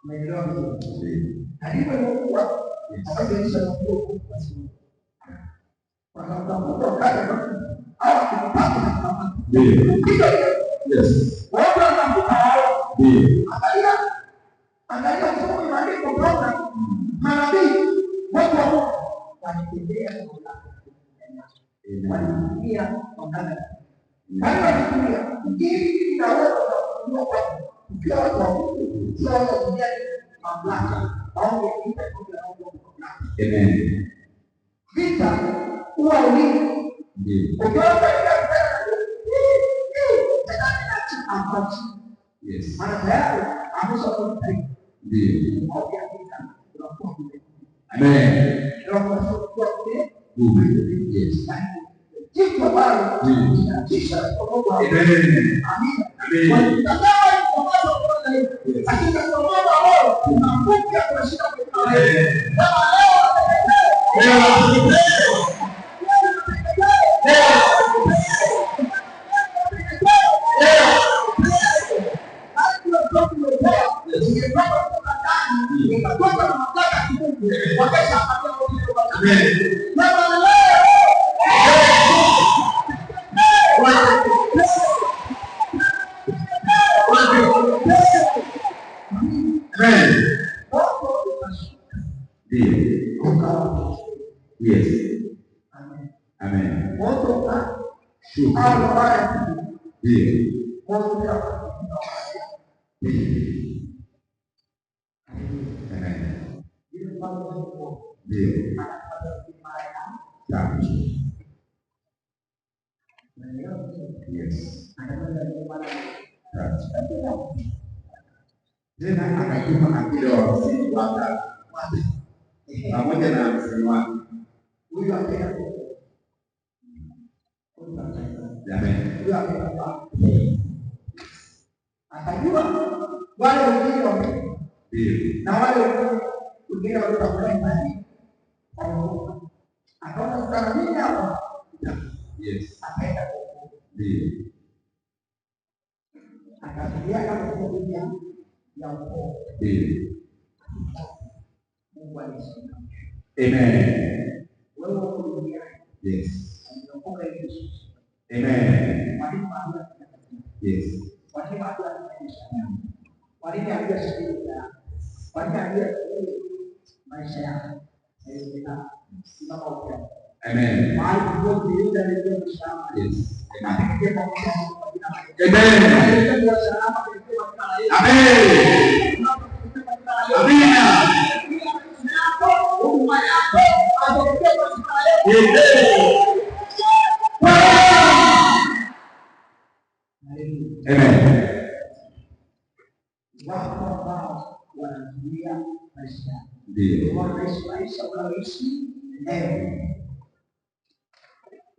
Umeelewa vizuri? Alipokuwa akaanza kuokoka kwa sababu wakati au kupata yes watu wanakuta hao angalia somo imeandikwa kwamba manabii watu wanatembea wanaingia wakati wanaingia ili inaweza kuwa ukiwa watu sio kuja mamlaka au kuita kwa mamlaka. Amen. Vita huwa ulinzi. Ukiwa katika yes. Maana tayari ameshakuwa ndio. Amen. Yes. Kitu ambacho kinatisha kwa Mungu. Amen. Amen. Katika somo lao tunakuja tunashika kwa leo. Kama leo yes. Amen. Tena akatuma akili wa msingi wake pamoja na msingi wake huyu akaenda akajua wale wengine na wale wengine waliokuwa ndani akaona sana mimi hapa yes akaenda akafikia kama kuja ya ukoo Mungu alisema amen wewe uko yes unaokoka Yesu amen mwalimu anajua yes mwalimu anajua mwalimu anajua shida mwalimu anajua maisha yako na simama upya amen mwalimu ndio yule aliyesema yes amen amen amina amen. Watu ambao wanatumia maisha ndio wanaishi maisha wanaoishi leo.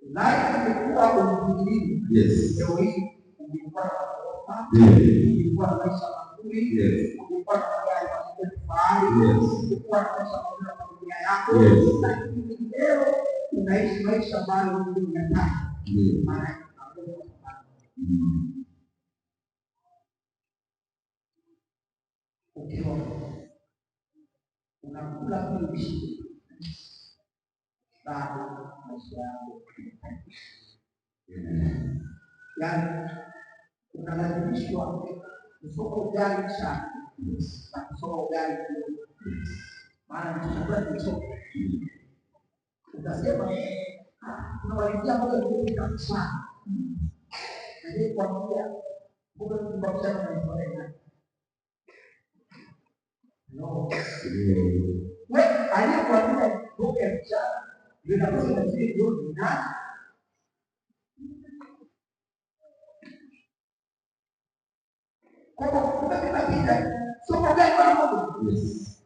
Life ilikuwa umhimili. Yes. Leo hii ulikuwa na kuopa. Ulikuwa na maisha mazuri. Yes. Ulikuwa na magari mazuri fahari. Yes. Ulikuwa na maisha mazuri na familia yako. Yes. Lakini leo unaishi maisha ambayo Mungu anataka. Ndio. Maana ukiwa unakula kuishi bado maisha yako yaani unalazimishwa kusoma ugali sana na kusoma ugali kidogo maana chakula kilicho utasema unawalikia mboga kupika sana na kwa pia mboga kupika sana no wewe aliyekuambia mboga ya mchana ndio inakuwa nzuri ndio nani kwa kuna pita somo gani kwa Mungu yes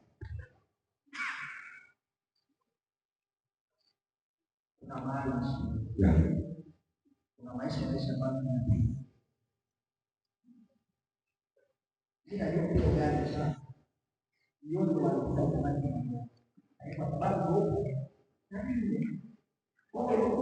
kuna maana ya kuna maisha shambani na kila yote gani sana yote wanataka kufanya kwa sababu wao maisha kwa kweli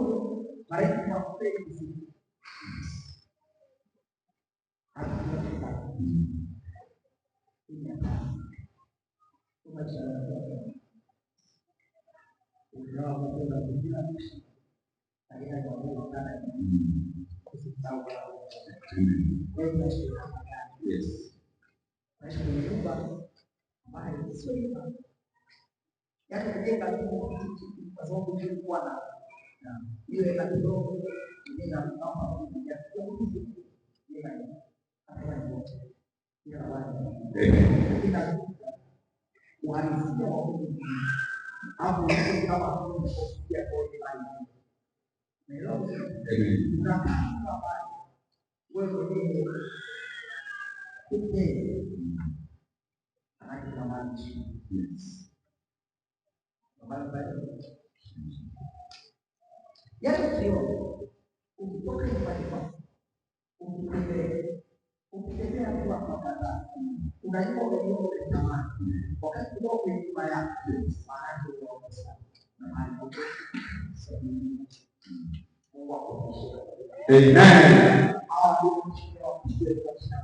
Amen.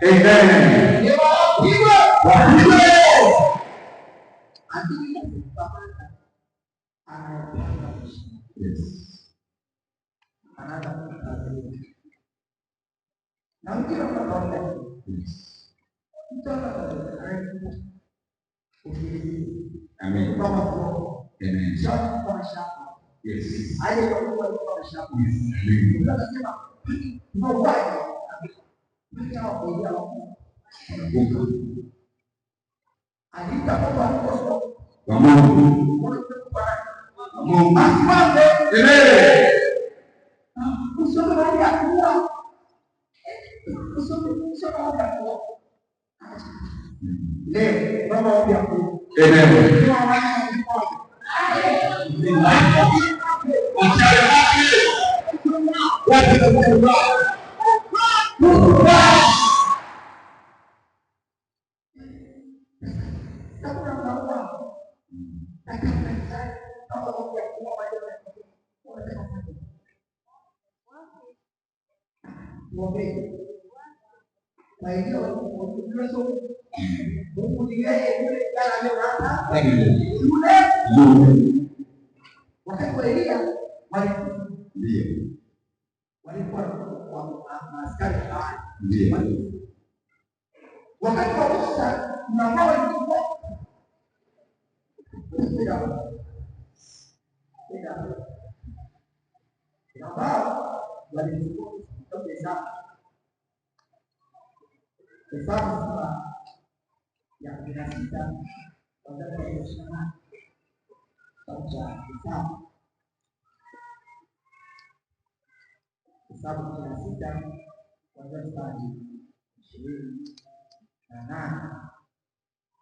Amen. Yes. Amen. Amen. Yes.